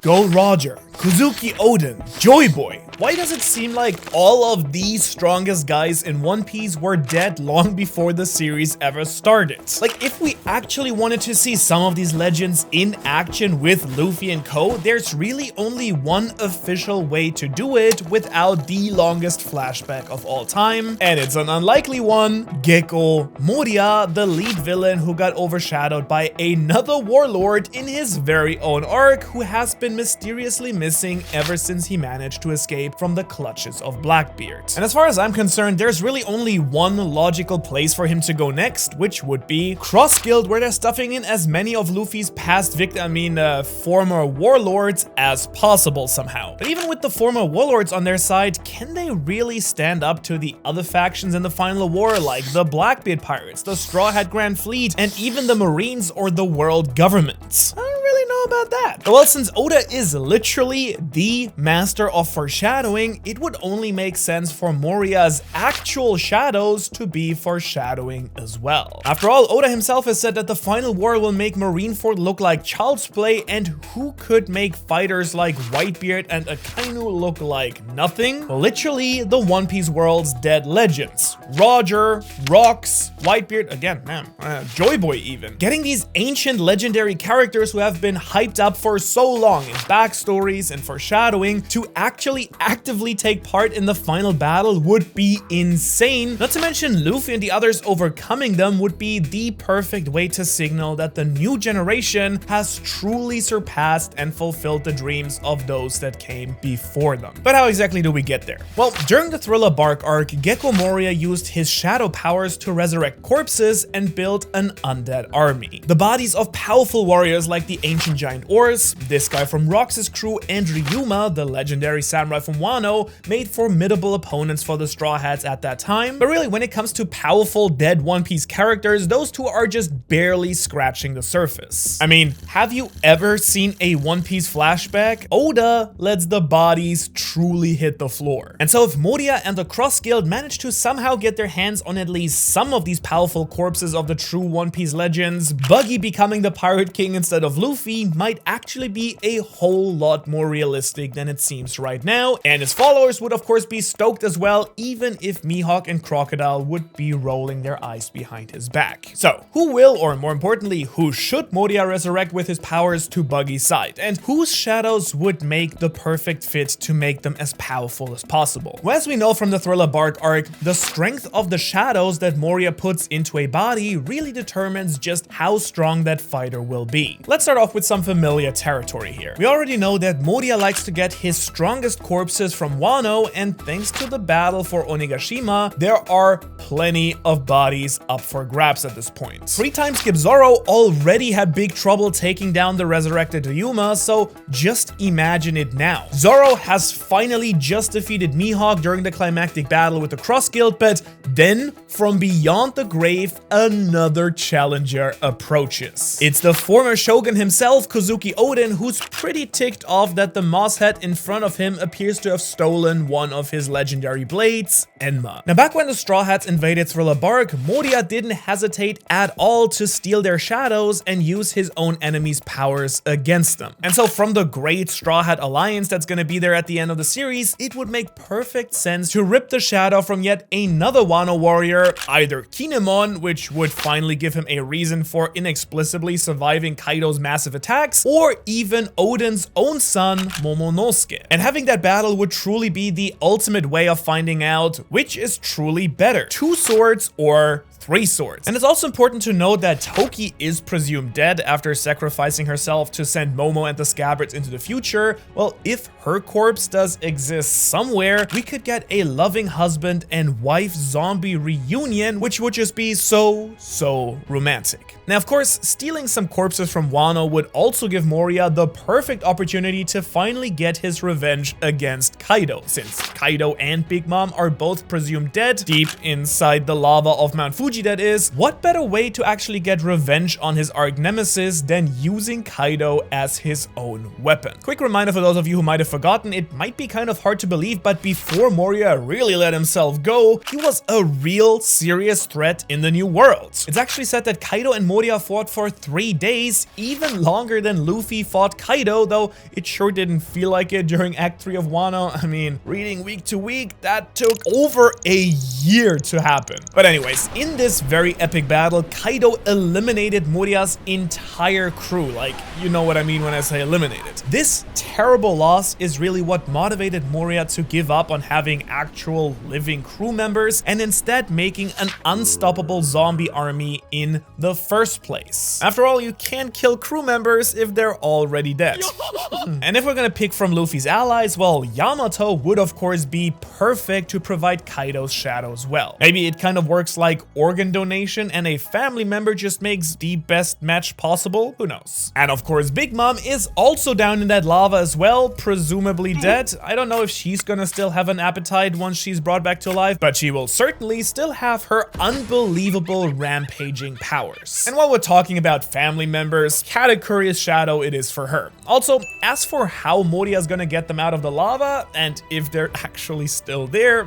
Go Roger, Kuzuki Oden, Joy Boy. Why does it seem like all of these strongest guys in One Piece were dead long before the series ever started? Like, if we actually wanted to see some of these legends in action with Luffy and co, there's really only one official way to do it without the longest flashback of all time, and it's an unlikely one. Gecko Moria, the lead villain who got overshadowed by another warlord in his very own arc, who has been mysteriously missing ever since he managed to escape from the clutches of Blackbeard. And as far as I'm concerned, there's really only one logical place for him to go next, which would be Cross Guild, where they're stuffing in as many of Luffy's past former warlords as possible somehow. But even with the former warlords on their side, can they really stand up to the other factions in the final war, like the Blackbeard Pirates, the Straw Hat Grand Fleet, and even the Marines or the world government? I don't really know about that. Well, since Oda is literally the master of foreshadowing, it would only make sense for Moria's actual shadows to be foreshadowing as well. After all, Oda himself has said that the final war will make Marineford look like child's play, and who could make fighters like Whitebeard and Akainu look like nothing? Well, literally the One Piece world's dead legends. Roger, Rocks, Whitebeard, again, Joy Boy even. Getting these ancient legendary characters who have been hyped up for so long in backstories and foreshadowing to actually actively take part in the final battle would be insane. Not to mention Luffy and the others overcoming them would be the perfect way to signal that the new generation has truly surpassed and fulfilled the dreams of those that came before them. But how exactly do we get there? Well, during the Thriller Bark arc, Gecko Moria used his shadow powers to resurrect corpses and build an undead army. The bodies of powerful warriors like the ancient giant Ors, this guy from Rox's crew, and Ryuma, the legendary samurai from Wano, made formidable opponents for the Straw Hats at that time. But really, when it comes to powerful dead One Piece characters, those two are just barely scratching the surface. I mean, have you ever seen a One Piece flashback? Oda lets the bodies truly hit the floor. And so if Moria and the Cross Guild manage to somehow get their hands on at least some of these powerful corpses of the true One Piece legends, Buggy becoming the Pirate King instead of Luffy might actually be a whole lot more realistic than it seems right now, and his followers would of course be stoked as well, even if Mihawk and Crocodile would be rolling their eyes behind his back. So, who will, or more importantly, who should Moria resurrect with his powers to Buggy's side, and whose shadows would make the perfect fit to make them as powerful as possible? Well, as we know from the Thriller Bark arc, the strength of the shadows that Moria puts into a body really determines just how strong that fighter will be. Let's start off with some familiar territory here. We already know that Moria likes to get his strongest corpses from Wano, and thanks to the battle for Onigashima, there are plenty of bodies up for grabs at this point. 3-time Skip Zoro already had big trouble taking down the resurrected Ryuma, so just imagine it now. Zoro has finally just defeated Mihawk during the climactic battle with the Cross Guild, but then from beyond the grave, another challenger approaches. It's the former shogun himself, Kuzuki Oden, who's pretty ticked off that the moss head in front of him appears to have stolen one of his legendary blades, Enma. Now, back when the Straw Hats invaded Thriller Bark, Moria didn't hesitate at all to steal their shadows and use his own enemies' powers against them. And so from the great Straw Hat alliance that's gonna be there at the end of the series, it would make perfect sense to rip the shadow from yet another Wano warrior, either Kinemon, which would finally give him a reason for inexplicably surviving Kaido's massive attacks, or even Oden's own son, Momonosuke. And having that battle would truly be the ultimate way of finding out which is truly better, 2 swords or 3 swords. And it's also important to note that Toki is presumed dead after sacrificing herself to send Momo and the Scabbards into the future. Well, if her corpse does exist somewhere, we could get a loving husband and wife zombie reunion, which would just be so romantic. Now, of course, stealing some corpses from Wano would also give Moria the perfect opportunity to finally get his revenge against Kaido, since Kaido and Big Mom are both presumed dead deep inside the lava of Mount Fuji. Fuji that is, what better way to actually get revenge on his arch nemesis than using Kaido as his own weapon? Quick reminder for those of you who might have forgotten, it might be kind of hard to believe, but before Moria really let himself go, he was a real serious threat in the New World. It's actually said that Kaido and Moria fought for 3 days, even longer than Luffy fought Kaido, though it sure didn't feel like it during Act 3 of Wano. I mean, reading week to week, that took over a year to happen. But anyways, in this very epic battle, Kaido eliminated Moria's entire crew. Like, you know what I mean when I say eliminated. This terrible loss is really what motivated Moria to give up on having actual living crew members and instead making an unstoppable zombie army in the first place. After all, you can't kill crew members if they're already dead. And if we're gonna pick from Luffy's allies, well, Yamato would of course be perfect to provide Kaido's shadow as well. Maybe it kind of works like organ donation and a family member just makes the best match possible, who knows. And of course Big Mom is also down in that lava as well, presumably dead. I don't know if she's gonna still have an appetite once she's brought back to life, but she will certainly still have her unbelievable rampaging powers. And while we're talking about family members, Katakuri's shadow it is for her. Also, as for how Moria is gonna get them out of the lava, and if they're actually still there,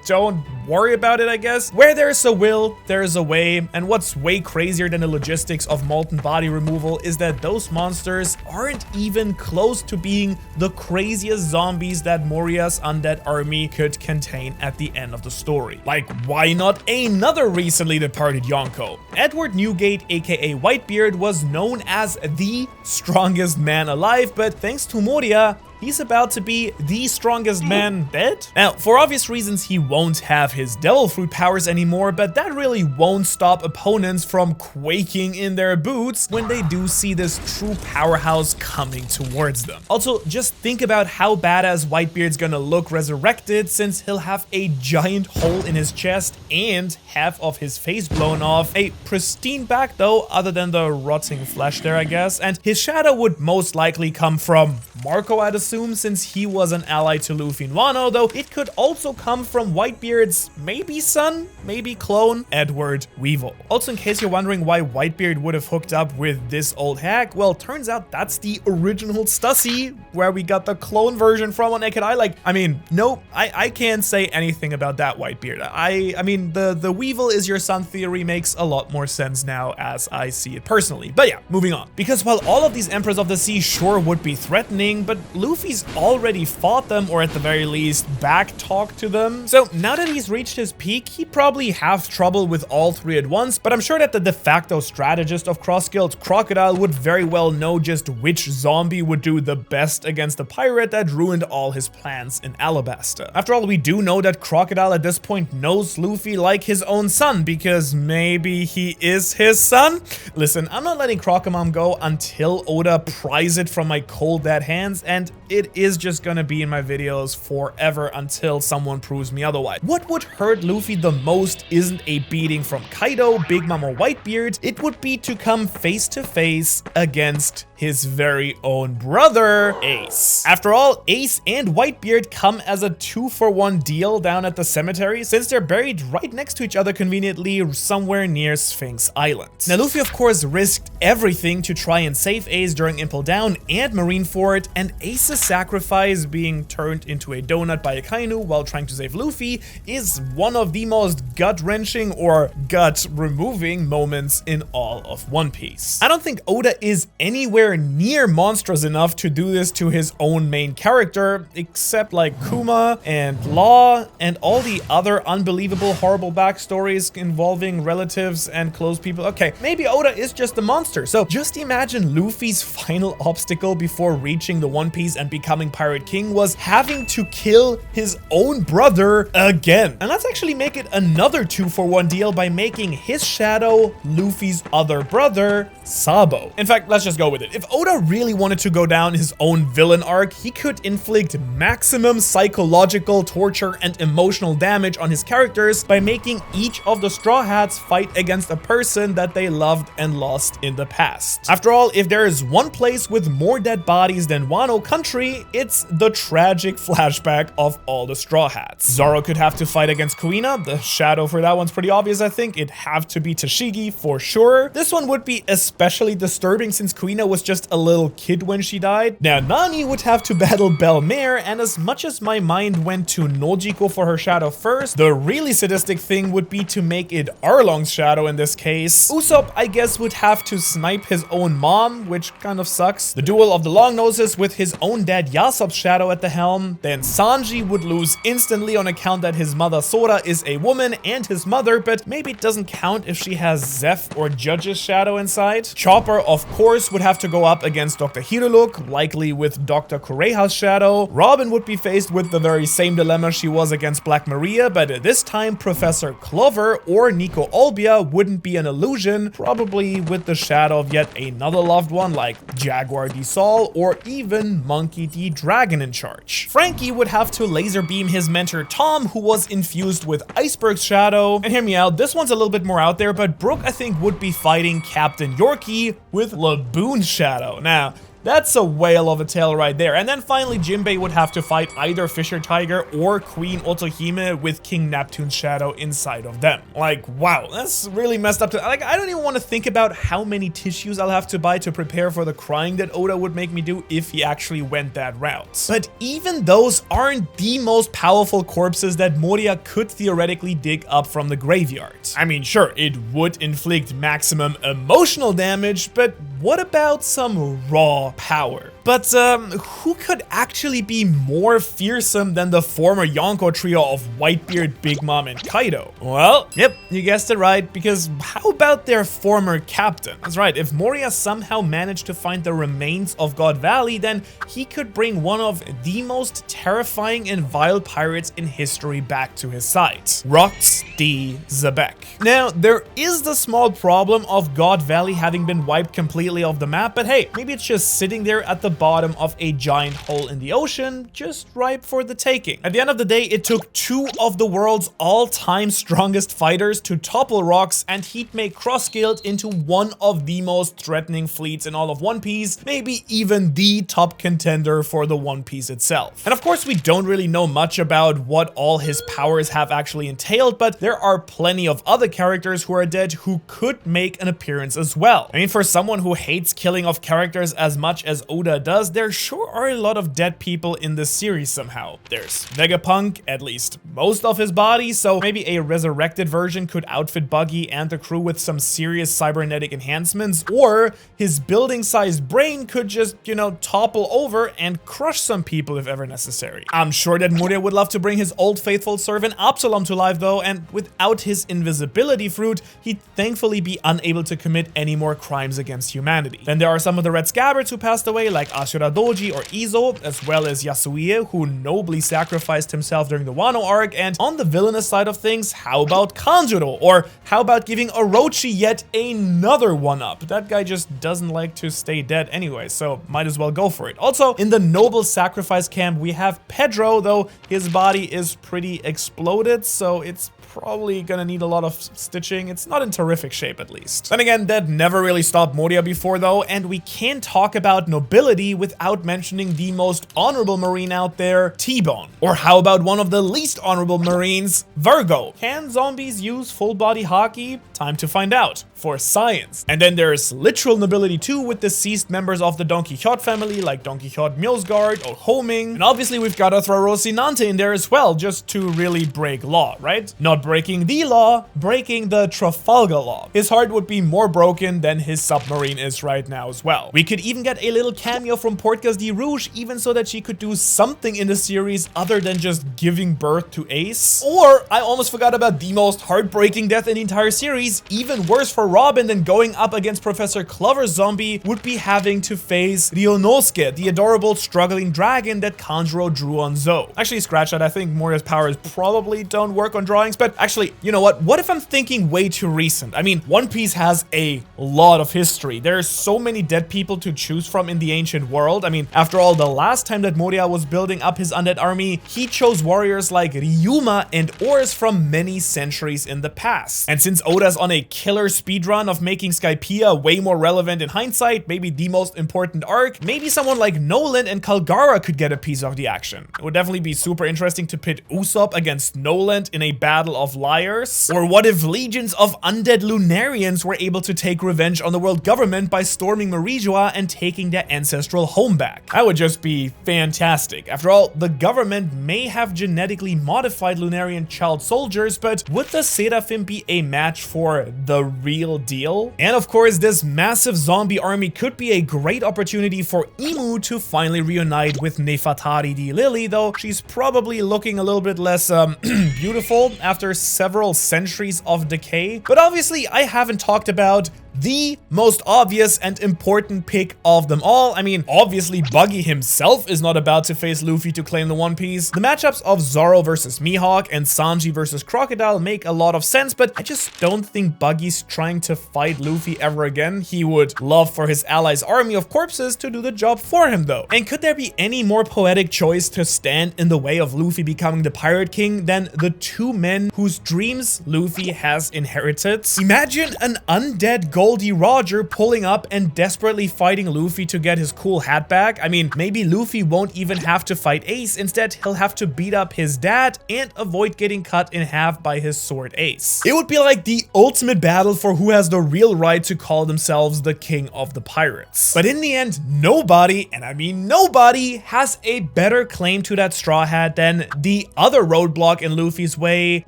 don't worry about it, I guess. Where there's a will, there's a way, and what's way crazier than the logistics of molten body removal is that those monsters aren't even close to being the craziest zombies that Moria's undead army could contain at the end of the story. Like, why not another recently departed Yonko? Edward Newgate, aka Whitebeard, was known as the strongest man alive, but thanks to Moria, he's about to be the strongest man dead. Now, for obvious reasons, he won't have his devil fruit powers anymore, but that really won't stop opponents from quaking in their boots when they do see this true powerhouse coming towards them. Also, just think about how badass Whitebeard's gonna look resurrected, since he'll have a giant hole in his chest and half of his face blown off. A pristine back though, other than the rotting flesh there, I guess. And his shadow would most likely come from Marco, I'd assume, since he was an ally to Luffy in Wano, though it could also come from Whitebeard's maybe son, maybe clone, Edward Weevil. Also, in case you're wondering why Whitebeard would have hooked up with this old hag, well, turns out that's the original Stussy, where we got the clone version from on Naked Eye. Like, I mean, nope, I can't say anything about that, Whitebeard. I mean, the Weevil is your son theory makes a lot more sense now as I see it personally. But yeah, moving on. Because while all of these Emperors of the Sea sure would be threatening, but Luffy's already fought them, or at the very least back-talked to them. So now that he's reached his peak, he'd probably have trouble with all three at once, but I'm sure that the de facto strategist of Cross Guild, Crocodile, would very well know just which zombie would do the best against the pirate that ruined all his plans in Alabasta. After all, we do know that Crocodile at this point knows Luffy like his own son, because maybe he is his son? Listen, I'm not letting Crocomom go until Oda pries it from my cold dead hands, and it is just gonna be in my videos forever until someone proves me otherwise. What would hurt Luffy the most isn't a beating from Kaido, Big Mom, or Whitebeard. It would be to come face to face against his very own brother, Ace. After all, Ace and Whitebeard come as a 2-for-1 deal down at the cemetery, since they're buried right next to each other conveniently somewhere near Sphinx Island. Now, Luffy of course risked everything to try and save Ace during Impel Down and Marineford, and Ace's sacrifice, being turned into a donut by Akainu while trying to save Luffy, is one of the most gut-wrenching or gut-removing moments in all of One Piece. I don't think Oda is anywhere near monstrous enough to do this to his own main character, except like Kuma and Law and all the other unbelievable horrible backstories involving relatives and close people. Okay, maybe Oda is just a monster. So just imagine Luffy's final obstacle before reaching the One Piece and becoming Pirate King was having to kill his own brother again. And let's actually make it another 2-for-1 deal by making his shadow Luffy's other brother, Sabo. In fact, let's just go with it. If Oda really wanted to go down his own villain arc, he could inflict maximum psychological torture and emotional damage on his characters by making each of the Straw Hats fight against a person that they loved and lost in the past. After all, if there is one place with more dead bodies than Wano Country, entry, it's the tragic flashback of all the Straw Hats. Zoro could have to fight against Kuina. The shadow for that one's pretty obvious, I think. It'd have to be Tashigi for sure. This one would be especially disturbing since Kuina was just a little kid when she died. Now, Nami would have to battle Belmare, and as much as my mind went to Nojiko for her shadow first, the really sadistic thing would be to make it Arlong's shadow in this case. Usopp, I guess, would have to snipe his own mom, which kind of sucks. The duel of the Longnoses with his own dad Yasopp's shadow at the helm. Then Sanji would lose instantly on account that his mother Sora is a woman and his mother, but maybe it doesn't count if she has Zeph or Judge's shadow inside. Chopper, of course, would have to go up against Dr. Hiruluk, likely with Dr. Kureha's shadow. Robin would be faced with the very same dilemma she was against Black Maria, but this time Professor Clover or Nico Olbia wouldn't be an illusion, probably with the shadow of yet another loved one like Jaguar D. Sol or even Monkey D. Dragon in charge. Frankie would have to laser beam his mentor Tom, who was infused with Iceberg's shadow. And hear me out, this one's a little bit more out there, but Brook I think would be fighting Captain Yorkie with Laboon's shadow. Now, that's a whale of a tale right there. And then finally, Jinbei would have to fight either Fisher Tiger or Queen Otohime with King Neptune's shadow inside of them. Like, wow, that's really messed up. Like, I don't even want to think about how many tissues I'll have to buy to prepare for the crying that Oda would make me do if he actually went that route. But even those aren't the most powerful corpses that Moria could theoretically dig up from the graveyard. I mean, sure, it would inflict maximum emotional damage, but what about some raw power? But who could actually be more fearsome than the former Yonko trio of Whitebeard, Big Mom, and Kaido? Well, yep, you guessed it right, because how about their former captain? That's right, if Moria somehow managed to find the remains of God Valley, then he could bring one of the most terrifying and vile pirates in history back to his side, Rox D. Zebek. Now, there is the small problem of God Valley having been wiped completely off the map, but hey, maybe it's just sitting there at the bottom of a giant hole in the ocean, just ripe for the taking. At the end of the day, it took two of the world's all-time strongest fighters to topple Rox, and he'd make Cross Guild into one of the most threatening fleets in all of One Piece, maybe even the top contender for the One Piece itself. And of course, we don't really know much about what all his powers have actually entailed, but there are plenty of other characters who are dead who could make an appearance as well. I mean, for someone who hates killing off characters as much as Oda does, there sure are a lot of dead people in this series somehow. There's Vegapunk, at least most of his body, so maybe a resurrected version could outfit Buggy and the crew with some serious cybernetic enhancements, or his building-sized brain could just, you know, topple over and crush some people if ever necessary. I'm sure that Moria would love to bring his old faithful servant Absalom to life though, and without his invisibility fruit, he'd thankfully be unable to commit any more crimes against humanity. Then there are some of the Red Scabbards who passed away, like Ashura Doji or Izo, as well as Yasuie, who nobly sacrificed himself during the Wano arc. And on the villainous side of things, how about Kanjuro? Or how about giving Orochi yet another one-up? That guy just doesn't like to stay dead anyway, so might as well go for it. Also, in the noble sacrifice camp, we have Pedro, though his body is pretty exploded, so it's probably gonna need a lot of stitching. It's not in terrific shape, at least. Then again, that never really stopped Moria before though, and we can't talk about nobility without mentioning the most honorable Marine out there, T-Bone. Or how about one of the least honorable Marines, Virgo? Can zombies use full body hockey? Time to find out. For science. And then there's literal nobility too, with deceased members of the Don Quixote family like Don Quixote Mjolsgard or Homing. And obviously we've got to throw Rocinante in there as well, just to really break law, right? Not breaking the law, breaking the Trafalgar Law. His heart would be more broken than his submarine is right now as well. We could even get a little cameo from Portgas de Rouge, even so that she could do something in the series other than just giving birth to Ace. Or, I almost forgot about the most heartbreaking death in the entire series, even worse for Robin than going up against Professor Clover's zombie, would be having to face Ryonosuke, the adorable struggling dragon that Kanjuro drew on Zou. Actually, scratch that, I think Moria's powers probably don't work on drawings, but but actually, you know what? What if I'm thinking way too recent? I mean, One Piece has a lot of history. There's so many dead people to choose from in the ancient world. I mean, after all, the last time that Moria was building up his undead army, he chose warriors like Ryuma and Oars from many centuries in the past. And since Oda's on a killer speedrun of making Skypiea way more relevant in hindsight, maybe the most important arc, maybe someone like Nolan and Kalgara could get a piece of the action. It would definitely be super interesting to pit Usopp against Nolan in a battle of liars. Or what if legions of undead Lunarians were able to take revenge on the world government by storming Marijoa and taking their ancestral home back? That would just be fantastic. After all, the government may have genetically modified Lunarian child soldiers, but would the Seraphim be a match for the real deal? And of course, this massive zombie army could be a great opportunity for Imu to finally reunite with Nefertari di Lily, though she's probably looking a little bit less beautiful after several centuries of decay. But obviously, I haven't talked about the most obvious and important pick of them all. I mean, obviously Buggy himself is not about to face Luffy to claim the One Piece. The matchups of Zoro versus Mihawk and Sanji versus Crocodile make a lot of sense, but I just don't think Buggy's trying to fight Luffy ever again. He would love for his allies' army of corpses to do the job for him though. And could there be any more poetic choice to stand in the way of Luffy becoming the Pirate King than the two men whose dreams Luffy has inherited? Imagine an undead Goldie Roger pulling up and desperately fighting Luffy to get his cool hat back. I mean, maybe Luffy won't even have to fight Ace. Instead, he'll have to beat up his dad and avoid getting cut in half by his sword Ace. It would be like the ultimate battle for who has the real right to call themselves the king of the pirates. But in the end, nobody, and I mean nobody, has a better claim to that straw hat than the other roadblock in Luffy's way,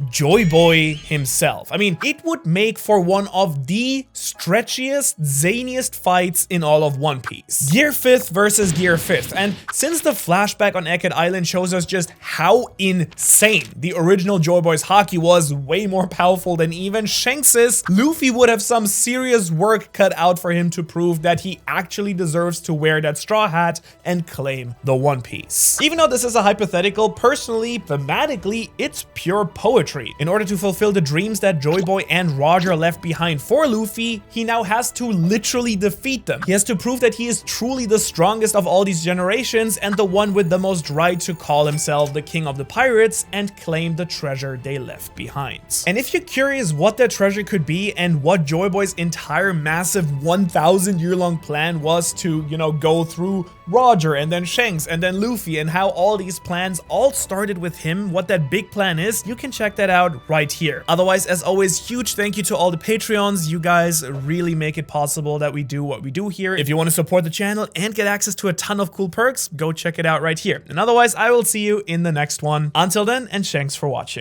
Joy Boy himself. I mean, it would make for one of the stretchiest, zaniest fights in all of One Piece. Gear 5th versus Gear 5th. And since the flashback on Egghead Island shows us just how insane the original Joy Boy's haki was, way more powerful than even Shanks's, Luffy would have some serious work cut out for him to prove that he actually deserves to wear that straw hat and claim the One Piece. Even though this is a hypothetical, personally, thematically, it's pure poetry. In order to fulfill the dreams that Joy Boy and Roger left behind for Luffy, he now has to literally defeat them. He has to prove that he is truly the strongest of all these generations and the one with the most right to call himself the king of the pirates and claim the treasure they left behind. And if you're curious what that treasure could be and what Joy Boy's entire massive 1,000-year-long plan was to, you know, go through Roger and then Shanks and then Luffy and how all these plans all started with him, what that big plan is, you can check that out right here. Otherwise, as always, huge thank you to all the Patreons. You guys really make it possible that we do what we do here. If you want to support the channel and get access to a ton of cool perks, go check it out right here. And otherwise, I will see you in the next one. Until then, and thanks for watching.